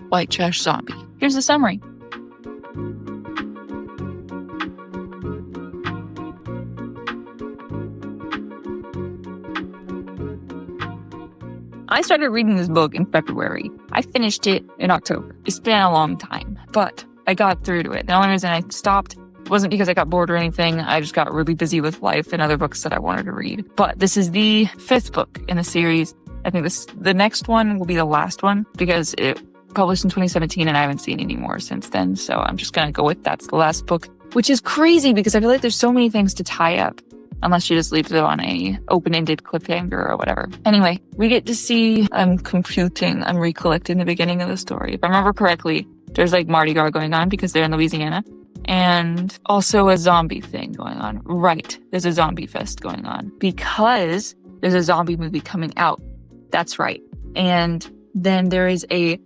white trash zombie. Here's the summary. I started reading this book in February. I finished it in October. It's been a long time, but I got through to it. The only reason I stopped wasn't because I got bored or anything. I just got really busy with life and other books that I wanted to read. But this is the 5th book in the series. I think the next one will be the last one because it published in 2017 and I haven't seen any more since then. So I'm just going to go with that's the last book, which is crazy because I feel like there's so many things to tie up. Unless she just leaves it on a open-ended cliffhanger or whatever. Anyway, we get to see, I'm recollecting the beginning of the story. If I remember correctly, there's like Mardi Gras going on because they're in Louisiana. And also a zombie thing going on. Right, there's a zombie fest going on. Because there's a zombie movie coming out. That's right. And then there is a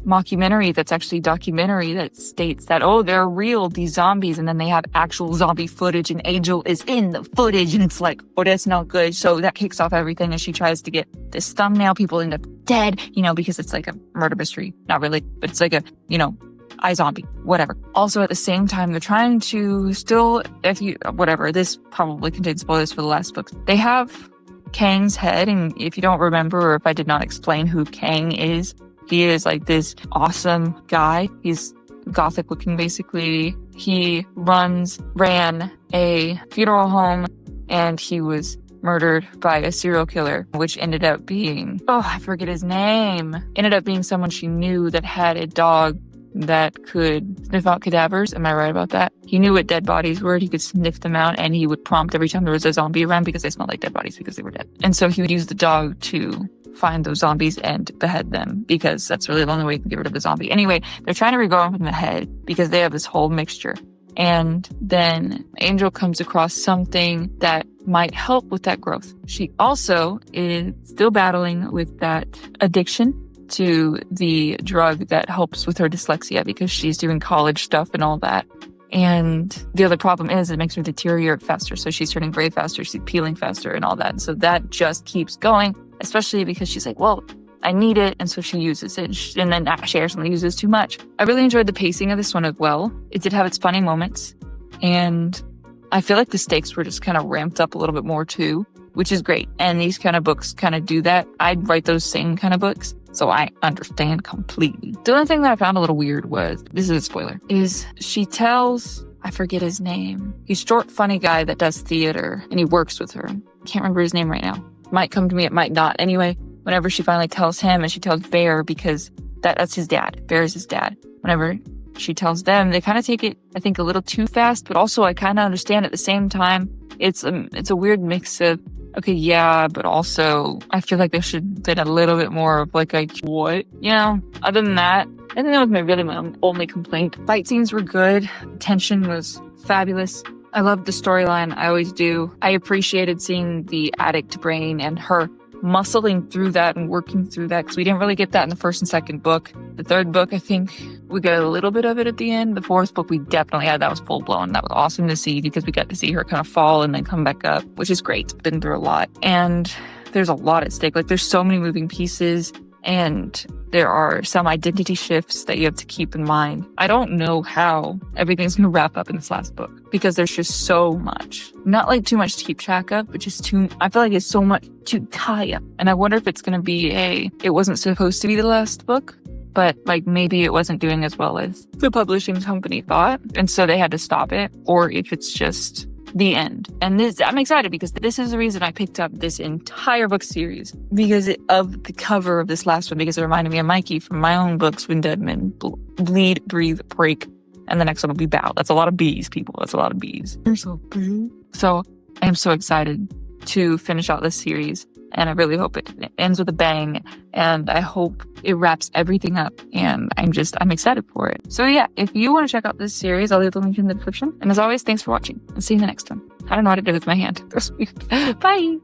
mockumentary that's actually documentary that states that, oh, they're real, these zombies, and then they have actual zombie footage and Angel is in the footage and it's like, oh, that's not good. So that kicks off everything as she tries to get this thumbnail. People end up dead, because it's like a murder mystery. Not really, but it's like a, iZombie, whatever. Also at the same time, they're trying to still, this probably contains spoilers for the last book. They have Kang's head, and if you don't remember or if I did not explain who Kang is, he is like this awesome guy. He's gothic looking, basically. He ran a funeral home and he was murdered by a serial killer, which ended up being, I forget his name. Ended up being someone she knew that had a dog that could sniff out cadavers. Am I right about that? He knew what dead bodies were. He could sniff them out and he would prompt every time there was a zombie around because they smelled like dead bodies because they were dead. And so he would use the dog to find those zombies and behead them because that's really the only way you can get rid of the zombie. Anyway, they're trying to regrow him from the head because they have this whole mixture. And then Angel comes across something that might help with that growth. She also is still battling with that addiction to the drug that helps with her dyslexia because she's doing college stuff and all that. And the other problem is it makes her deteriorate faster. So she's turning gray faster, she's peeling faster and all that. And so that just keeps going, especially because she's like, well, I need it. And so she uses it. And then she actually uses too much. I really enjoyed the pacing of this one as well. It did have its funny moments. And I feel like the stakes were just kind of ramped up a little bit more too, which is great. And these kind of books kind of do that. I'd write those same kind of books. So I understand completely. The only thing that I found a little weird was, this is a spoiler, is she tells, I forget his name. He's a short, funny guy that does theater and he works with her. Can't remember his name right now. Might come to me, it might not. Anyway, whenever she finally tells him and she tells Bear because that's his dad. Bear is his dad. Whenever she tells them, they kind of take it, I think, a little too fast, but also I kind of understand at the same time. It's a weird mix of, okay, yeah, but also I feel like there should have been a little bit more of like what? Other than that, I think that was my only complaint. Fight scenes were good. Tension was fabulous. I loved the storyline. I always do. I appreciated seeing the addict brain and her muscling through that and working through that because we didn't really get that in the first and second book. The third book, I think we got a little bit of it at the end. The fourth book, we definitely had. That was full blown. That was awesome to see because we got to see her kind of fall and then come back up, which is great. Been through a lot. And there's a lot at stake. Like there's so many moving pieces and there are some identity shifts that you have to keep in mind. I don't know how everything's going to wrap up in this last book because there's just so much. Not like too much to keep track of, but just I feel like it's so much to tie up. And I wonder if it's going to be it wasn't supposed to be the last book, but like maybe it wasn't doing as well as the publishing company thought. And so they had to stop it, or if it's just the end. And I'm excited because this is the reason I picked up this entire book series because of the cover of this last one, because it reminded me of Mikey from my own books, When Dead Men Bleed, Breathe, Break, and the next one will be Bow. That's a lot of B's, people. That's a lot of B's. You're so big. So I am so excited to finish out this series. And I really hope it ends with a bang. And I hope it wraps everything up. And I'm excited for it. So yeah, if you want to check out this series, I'll leave the link in the description. And as always, thanks for watching. I'll see you in the next one. I don't know what to do with my hand. Bye.